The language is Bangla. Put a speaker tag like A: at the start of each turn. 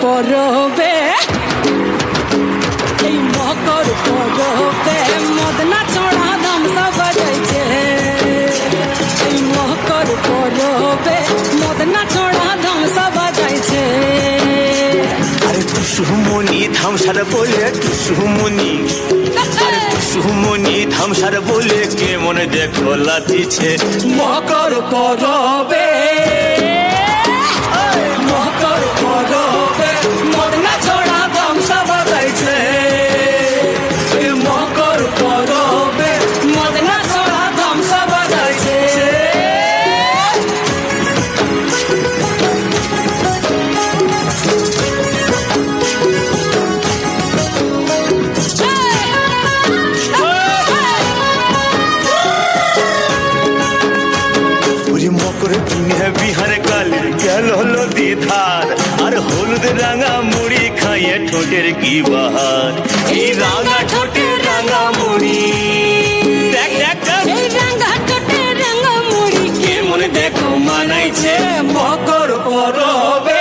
A: পরবে, এই মকর পরবে মদনা ছড়া ধামসা বাজাইছে। এই মকর পরবে মদনা ছড়া ধামসা বাজাইছে।
B: আরে টুসুমনি ধামসার বলে টুসুমনি, আরে টুসুমনি ধামসার বলে কেমন দেখো লাতিছে।
A: মকর পরবে, মকর পরবে মদনা ছড়া ধামসা বাজাইছে। এই মকর পরবে মদনা ছড়া ধামসা বাজাইছে।
B: মকর দিনে বিহার কালে গেল নদী ধার, আর হলুদ রাঙা মুড়ি খাইয়ে ঠোঁটের কি বাহার। এই রাঙা ঠোঁটের রাঙা মুড়ি, দেখ দেখ দেখ
A: এই রাঙা ঠোঁটের রাঙা মুড়ি
B: কেমন দেখো মানাইছে।
A: মকর পরবে